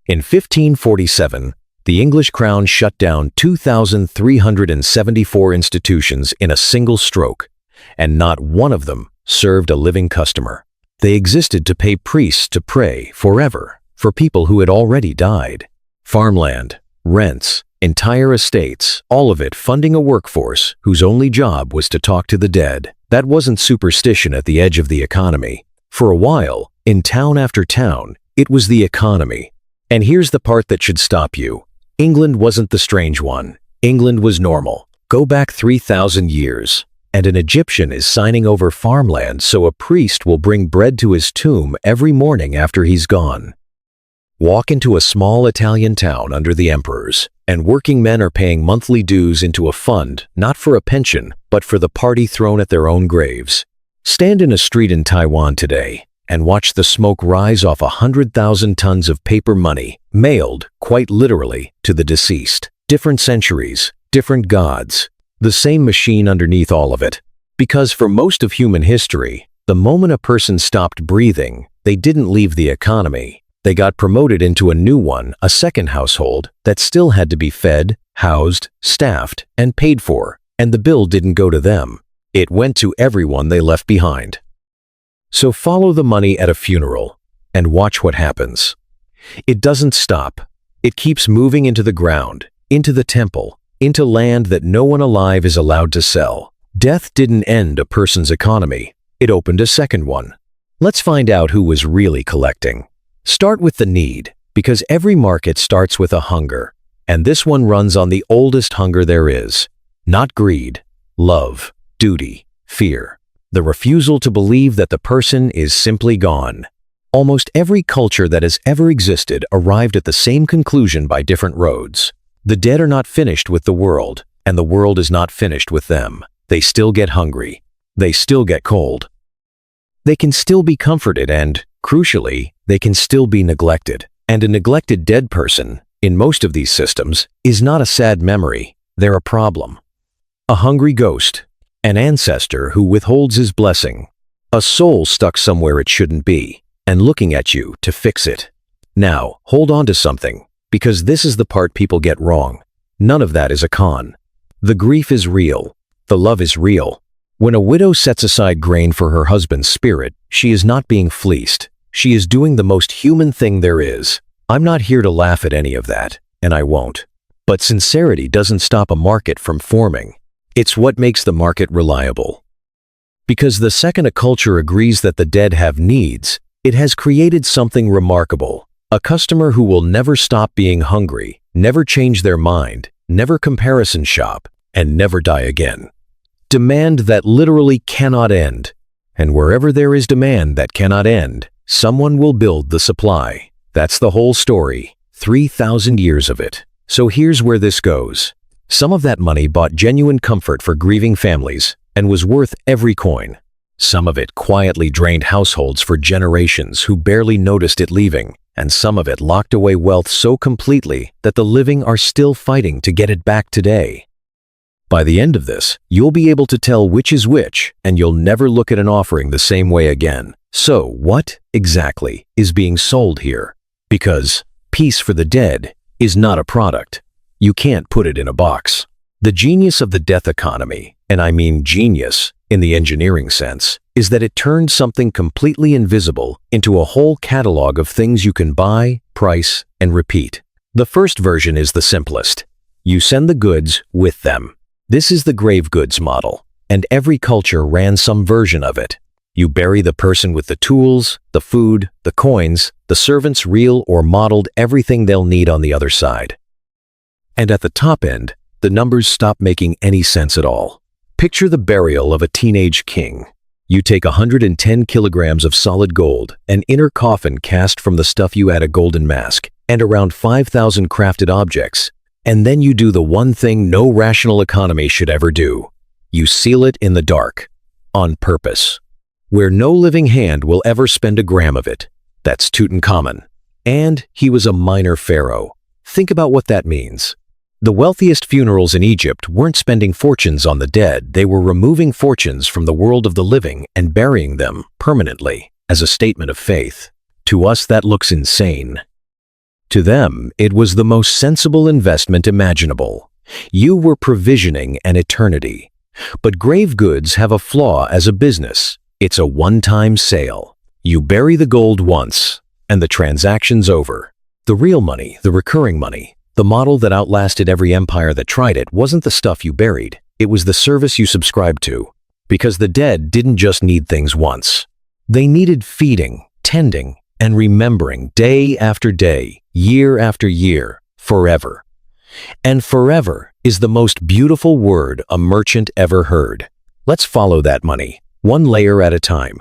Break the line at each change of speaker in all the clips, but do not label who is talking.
In 1547, the English crown shut down 2,374 institutions in a single stroke, and not one of them served a living customer. They existed to pay priests to pray forever for people who had already died. Farmland, rents, entire estates, all of it funding a workforce whose only job was to talk to the dead. That wasn't superstition at the edge of the economy. For a while, in town after town, it was the economy. And here's the part that should stop you. England wasn't the strange one. England was normal. Go back 3,000 years, and an Egyptian is signing over farmland so a priest will bring bread to his tomb every morning after he's gone. Walk into a small Italian town under the emperors, and working men are paying monthly dues into a fund, not for a pension, but for the party thrown at their own graves. Stand in a street in Taiwan today, and watch the smoke rise off 100,000 tons of paper money, mailed, quite literally, to the deceased. Different centuries, different gods, the same machine underneath all of it. Because for most of human history, the moment a person stopped breathing, they didn't leave the economy. They got promoted into a new one, a second household, that still had to be fed, housed, staffed, and paid for, and the bill didn't go to them. It went to everyone they left behind. So follow the money at a funeral and watch what happens. It doesn't stop. It keeps moving into the ground, into the temple, into land that no one alive is allowed to sell. Death didn't end a person's economy. It opened a second one. Let's find out who was really collecting. Start with the need, because every market starts with a hunger, and this one runs on the oldest hunger there is. Not greed, love, duty, fear. The refusal to believe that the person is simply gone. Almost every culture that has ever existed arrived at the same conclusion by different roads. The dead are not finished with the world, and the world is not finished with them. They still get hungry. They still get cold. They can still be comforted and, crucially, they can still be neglected. And a neglected dead person, in most of these systems, is not a sad memory. They're a problem. A hungry ghost. An ancestor who withholds his blessing, a soul stuck somewhere it shouldn't be, and looking at you to fix it. Now, hold on to something, because this is the part people get wrong. None of that is a con. The grief is real. The love is real. When a widow sets aside grain for her husband's spirit, she is not being fleeced. She is doing the most human thing there is. I'm not here to laugh at any of that, and I won't. But sincerity doesn't stop a market from forming. It's what makes the market reliable. Because the second a culture agrees that the dead have needs, it has created something remarkable. A customer who will never stop being hungry, never change their mind, never comparison shop, and never die again. Demand that literally cannot end. And wherever there is demand that cannot end, someone will build the supply. That's the whole story. 3,000 years of it. So here's where this goes. Some of that money bought genuine comfort for grieving families and was worth every coin. Some of it quietly drained households for generations who barely noticed it leaving, and some of it locked away wealth so completely that the living are still fighting to get it back today. By the end of this, you'll be able to tell which is which, and you'll never look at an offering the same way again. So what, exactly, is being sold here? Because peace for the dead is not a product. You can't put it in a box. The genius of the death economy, and I mean genius in the engineering sense, is that it turned something completely invisible into a whole catalog of things you can buy, price, and repeat. The first version is the simplest. You send the goods with them. This is the grave goods model, and every culture ran some version of it. You bury the person with the tools, the food, the coins, the servants real or modeled everything they'll need on the other side. And at the top end, the numbers stop making any sense at all. Picture the burial of a teenage king. You take 110 kilograms of solid gold, an inner coffin cast from the stuff you add a golden mask, and around 5,000 crafted objects, and then you do the one thing no rational economy should ever do. You seal it in the dark, on purpose, where no living hand will ever spend a gram of it. That's Tutankhamun. And he was a minor pharaoh. Think about what that means. The wealthiest funerals in Egypt weren't spending fortunes on the dead, they were removing fortunes from the world of the living and burying them permanently as a statement of faith. To us that looks insane. To them, it was the most sensible investment imaginable. You were provisioning an eternity. But grave goods have a flaw as a business. It's a one-time sale. You bury the gold once, and the transaction's over. The real money, the recurring money, the model that outlasted every empire that tried it, wasn't the stuff you buried. It was the service you subscribed to. Because the dead didn't just need things once. They needed feeding, tending, and remembering day after day, year after year, forever. And forever is the most beautiful word a merchant ever heard. Let's follow that money, one layer at a time.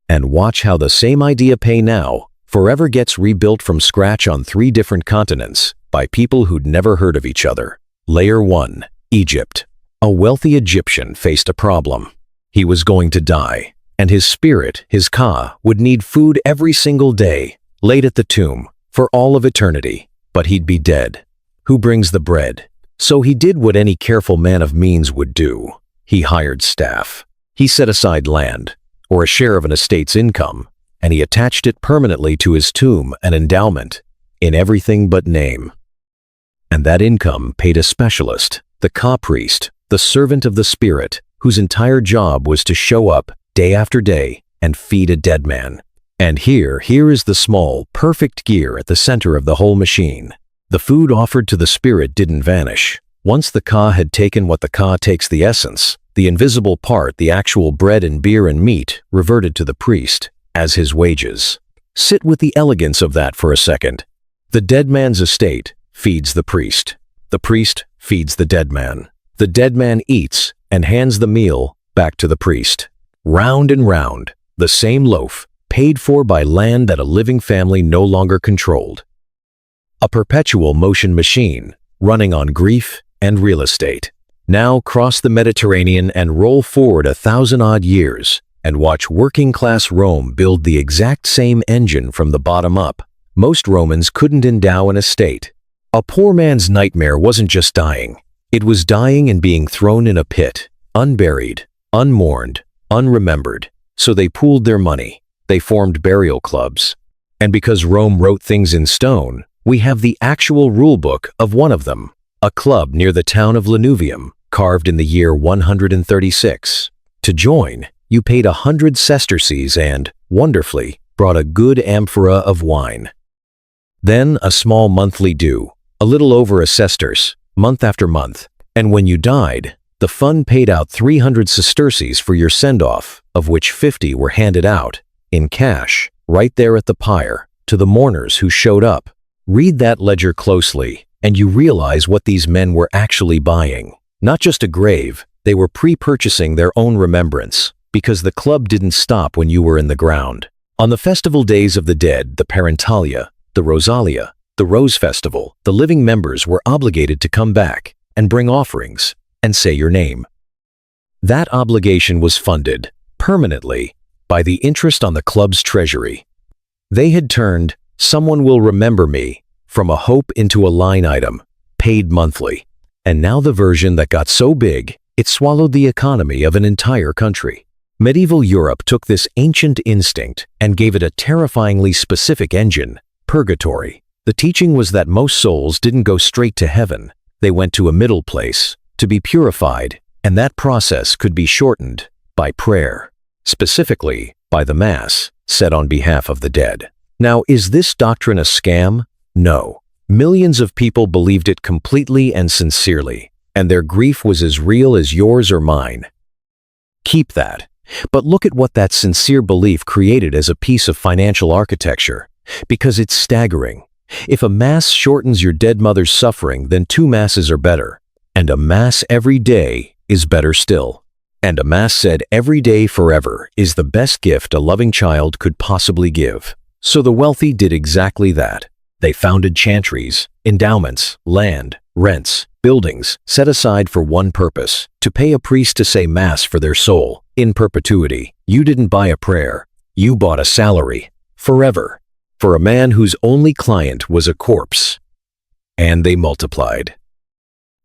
And watch how the same idea pay now forever gets rebuilt from scratch on 3 different continents by people who'd never heard of each other. Layer 1, Egypt. A wealthy Egyptian faced a problem. He was going to die, and his spirit, his Ka, would need food every single day, laid at the tomb, for all of eternity. But he'd be dead. Who brings the bread? So he did what any careful man of means would do. He hired staff. He set aside land, or a share of an estate's income, and he attached it permanently to his tomb, an endowment, in everything but name. And that income paid a specialist, the Ka priest, the servant of the spirit, whose entire job was to show up day after day and feed a dead man. And here is the small, perfect gear at the center of the whole machine. The food offered to the spirit didn't vanish. Once the Ka had taken what the Ka takes, the essence, the invisible part, the actual bread and beer and meat, reverted to the priest as his wages. Sit with the elegance of that for a second. The dead man's estate feeds the priest. The priest feeds the dead man. The dead man eats and hands the meal back to the priest. Round and round, the same loaf, paid for by land that a living family no longer controlled. A perpetual motion machine, running on grief and real estate. Now cross the Mediterranean and roll forward 1,000-odd years and watch working-class Rome build the exact same engine from the bottom up. Most Romans couldn't endow an estate. A poor man's nightmare wasn't just dying. It was dying and being thrown in a pit, unburied, unmourned, unremembered. So they pooled their money. They formed burial clubs. And because Rome wrote things in stone, we have the actual rulebook of one of them. A club near the town of Lanuvium, carved in the year 136. To join, you paid 100 sesterces and, wonderfully, brought a good amphora of wine. Then a small monthly due, a little over a sesterce, month after month. And when you died, the fund paid out 300 sesterces for your send-off, of which 50 were handed out, in cash, right there at the pyre, to the mourners who showed up. Read that ledger closely, and you realize what these men were actually buying. Not just a grave, they were pre-purchasing their own remembrance, because the club didn't stop when you were in the ground. On the festival days of the dead, the Parentalia, the Rosalia, the Rose Festival, the living members were obligated to come back and bring offerings and say your name. That obligation was funded, permanently, by the interest on the club's treasury. They had turned "someone will remember me" from a hope into a line item, paid monthly. And now the version that got so big, it swallowed the economy of an entire country. Medieval Europe took this ancient instinct and gave it a terrifyingly specific engine: purgatory. The teaching was that most souls didn't go straight to heaven. They went to a middle place, to be purified, and that process could be shortened by prayer, specifically by the Mass, said on behalf of the dead. Now, is this doctrine a scam? No. Millions of people believed it completely and sincerely, and their grief was as real as yours or mine. Keep that. But look at what that sincere belief created as a piece of financial architecture, because it's staggering. If a Mass shortens your dead mother's suffering, then 2 Masses are better. And a Mass every day is better still. And a Mass said every day forever is the best gift a loving child could possibly give. So the wealthy did exactly that. They founded chantries, endowments, land, rents, buildings, set aside for one purpose: to pay a priest to say Mass for their soul, in perpetuity. You didn't buy a prayer. You bought a salary. Forever. For a man whose only client was a corpse. And they multiplied.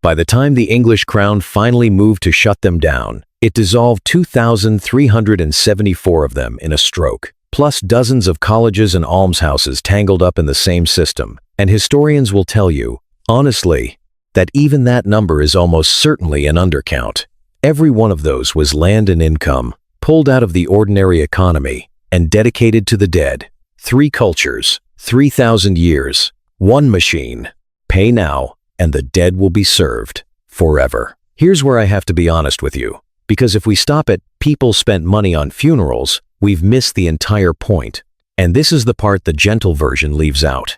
By the time the English crown finally moved to shut them down, it dissolved 2,374 of them in a stroke, plus dozens of colleges and almshouses tangled up in the same system, And historians will tell you, honestly, that even that number is almost certainly an undercount. Every one of those was land and income, pulled out of the ordinary economy and dedicated to the dead. 3 cultures, 3,000 years, 1 machine. Pay now, and the dead will be served forever. Here's where I have to be honest with you, because if we stop at people spent money on funerals, we've missed the entire point. And this is the part the gentle version leaves out.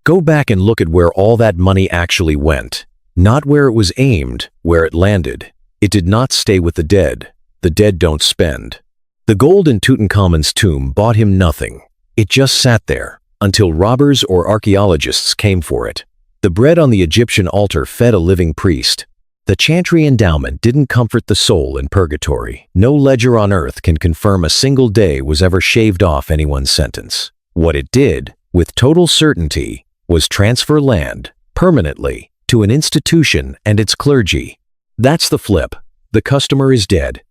Go back and look at where all that money actually went. Not where it was aimed, where it landed. It did not stay with the dead. The dead don't spend. The gold in Tutankhamun's tomb bought him nothing. It just sat there, until robbers or archaeologists came for it. The bread on the Egyptian altar fed a living priest. The chantry endowment didn't comfort the soul in purgatory. No ledger on earth can confirm a single day was ever shaved off anyone's sentence. What it did, with total certainty, was transfer land, permanently, to an institution and its clergy. That's the flip. The customer is dead.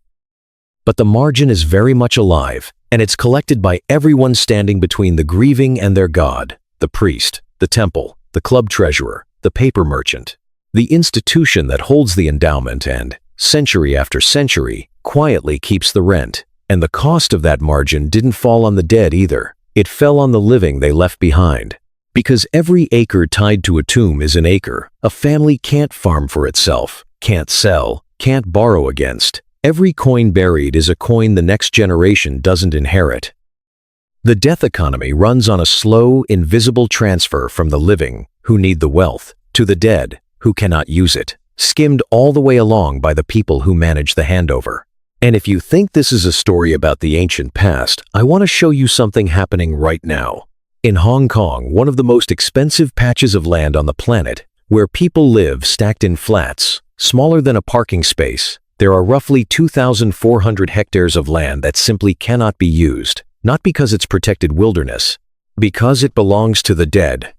But the margin is very much alive, and it's collected by everyone standing between the grieving and their god, the priest, the temple, the club treasurer, the paper merchant. The institution that holds the endowment and, century after century, quietly keeps the rent. And the cost of that margin didn't fall on the dead either. It fell on the living they left behind. Because every acre tied to a tomb is an acre. A family can't farm for itself, can't sell, can't borrow against. Every coin buried is a coin the next generation doesn't inherit. The death economy runs on a slow, invisible transfer from the living, who need the wealth, to the dead, who cannot use it, skimmed all the way along by the people who manage the handover. And if you think this is a story about the ancient past, I want to show you something happening right now. In Hong Kong, one of the most expensive patches of land on the planet, where people live stacked in flats, smaller than a parking space, there are roughly 2,400 hectares of land that simply cannot be used, not because it's protected wilderness, because it belongs to the dead.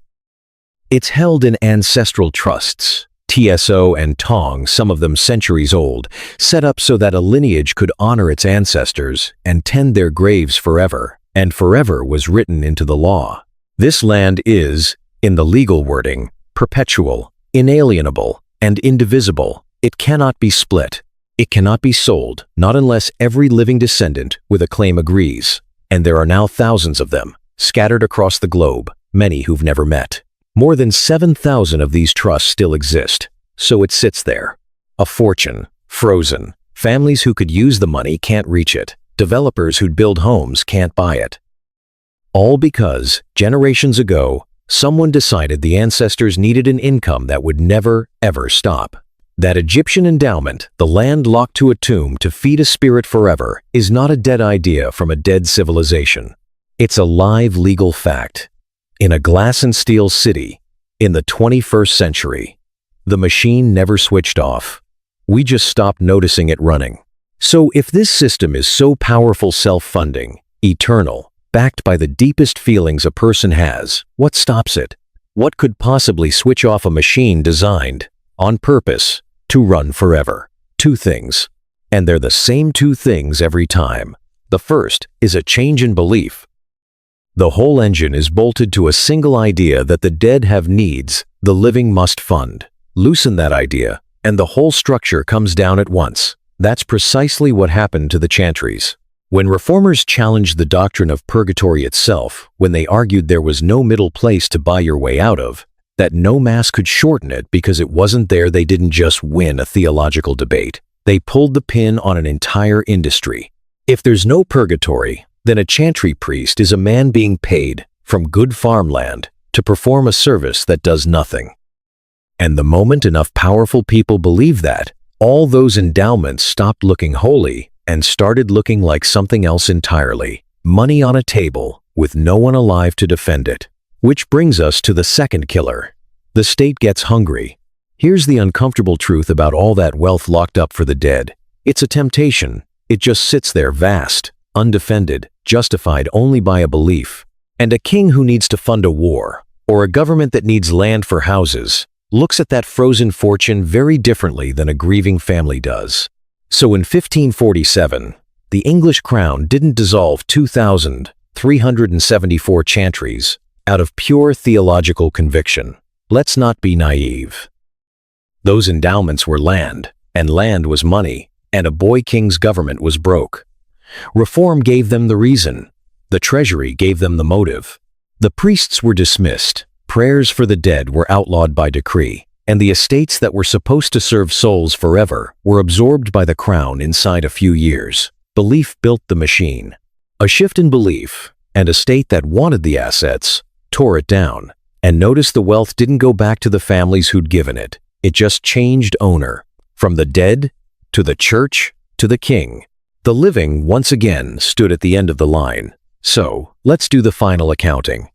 It's held in ancestral trusts, TSO and Tong, some of them centuries old, set up so that a lineage could honor its ancestors and tend their graves forever. And forever was written into the law. This land is, in the legal wording, perpetual, inalienable, and indivisible. It cannot be split. It cannot be sold, not unless every living descendant with a claim agrees. And there are now thousands of them, scattered across the globe, many who've never met. More than 7,000 of these trusts still exist, so it sits there. A fortune, frozen. Families who could use the money can't reach it. Developers who'd build homes can't buy it. All because, generations ago, someone decided the ancestors needed an income that would never, ever stop. That Egyptian endowment, the land locked to a tomb to feed a spirit forever, is not a dead idea from a dead civilization. It's a live legal fact. In a glass and steel city, in the 21st century, the machine never switched off. We just stopped noticing it running. So if this system is so powerful, self-funding, eternal, backed by the deepest feelings a person has, what stops it? What could possibly switch off a machine designed, on purpose, to run forever? 2 things. And they're the same 2 things every time. The first is a change in belief. The whole engine is bolted to a single idea that the dead have needs the living must fund. Loosen that idea, and the whole structure comes down at once. That's precisely what happened to the chantries. When reformers challenged the doctrine of purgatory itself, when they argued there was no middle place to buy your way out of, that no mass could shorten it because it wasn't there, they didn't just win a theological debate. They pulled the pin on an entire industry. If there's no purgatory, then a chantry priest is a man being paid from good farmland to perform a service that does nothing. And the moment enough powerful people believe that, all those endowments stopped looking holy and started looking like something else entirely. Money on a table, with no one alive to defend it. Which brings us to the second killer. The state gets hungry. Here's the uncomfortable truth about all that wealth locked up for the dead. It's a temptation. It just sits there vast, undefended, justified only by a belief. And a king who needs to fund a war, or a government that needs land for houses, looks at that frozen fortune very differently than a grieving family does. So in 1547, the English crown didn't dissolve 2,374 chantries, out of pure theological conviction. Let's not be naive. Those endowments were land, and land was money, and a boy king's government was broke. Reform gave them the reason. The treasury gave them the motive. The priests were dismissed, prayers for the dead were outlawed by decree, and the estates that were supposed to serve souls forever were absorbed by the crown inside a few years. Belief built the machine. A shift in belief, and a state that wanted the assets tore it down. And notice the wealth didn't go back to the families who'd given it. It just changed owner. From the dead, to the church, to the king. The living once again stood at the end of the line. So, let's do the final accounting.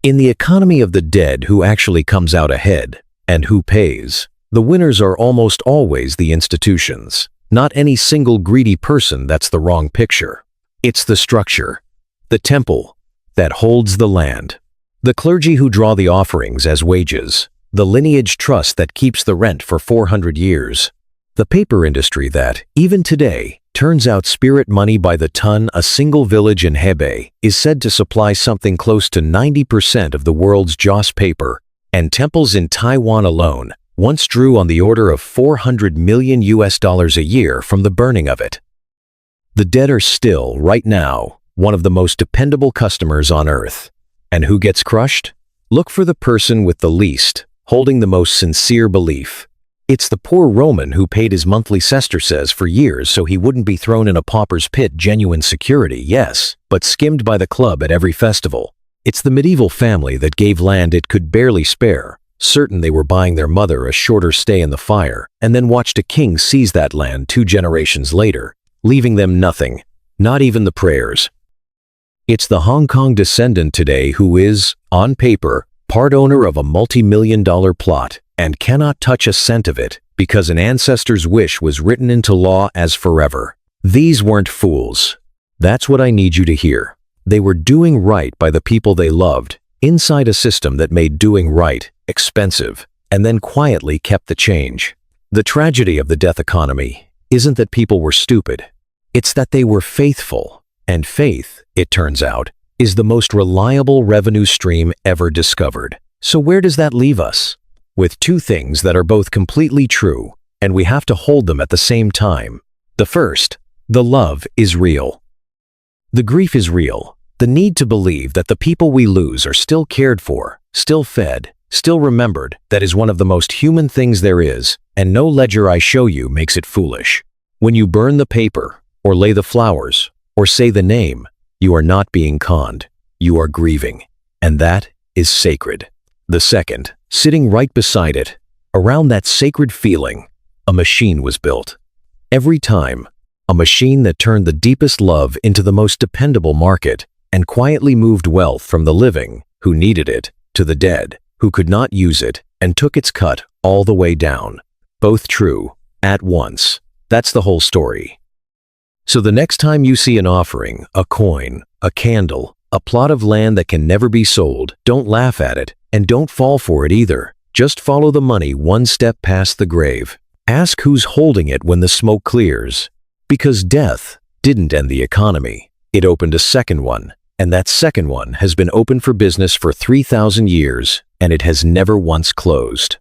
In the economy of the dead, who actually comes out ahead, and who pays? The winners are almost always the institutions. Not any single greedy person. That's the wrong picture. It's the structure, the temple, that holds the land. The clergy who draw the offerings as wages. The lineage trust that keeps the rent for 400 years. The paper industry that, even today, turns out spirit money by the ton. A single village in Hebei is said to supply something close to 90% of the world's joss paper, and temples in Taiwan alone once drew on the order of $400 million a year from the burning of it. The dead are still, right now, one of the most dependable customers on earth. And who gets crushed? Look for the person with the least, holding the most sincere belief. It's the poor Roman who paid his monthly sesterces for years so he wouldn't be thrown in a pauper's pit. Genuine security, yes, but skimmed by the club at every festival. It's the medieval family that gave land it could barely spare, certain they were buying their mother a shorter stay in the fire, and then watched a king seize that land 2 generations later, leaving them nothing, not even the prayers. It's the Hong Kong descendant today who is, on paper, part owner of a multi-million-dollar plot and cannot touch a cent of it because an ancestor's wish was written into law as forever. These weren't fools. That's what I need you to hear. They were doing right by the people they loved, inside a system that made doing right expensive, and then quietly kept the change. The tragedy of the death economy isn't that people were stupid. It's that they were faithful. And faith, it turns out, is the most reliable revenue stream ever discovered. So where does that leave us? With 2 things that are both completely true, and we have to hold them at the same time. The first, the love is real. The grief is real. The need to believe that the people we lose are still cared for, still fed, still remembered, that is one of the most human things there is, and no ledger I show you makes it foolish. When you burn the paper, or lay the flowers, or say the name, you are not being conned. You are grieving. And that is sacred. The second, sitting right beside it, around that sacred feeling, a machine was built. Every time, a machine that turned the deepest love into the most dependable market and quietly moved wealth from the living, who needed it, to the dead, who could not use it, and took its cut all the way down. Both true, at once. That's the whole story. So the next time you see an offering, a coin, a candle, a plot of land that can never be sold, don't laugh at it, and don't fall for it either. Just follow the money 1 step past the grave. Ask who's holding it when the smoke clears. Because death didn't end the economy. It opened a second one, and that second one has been open for business for 3,000 years, and it has never once closed.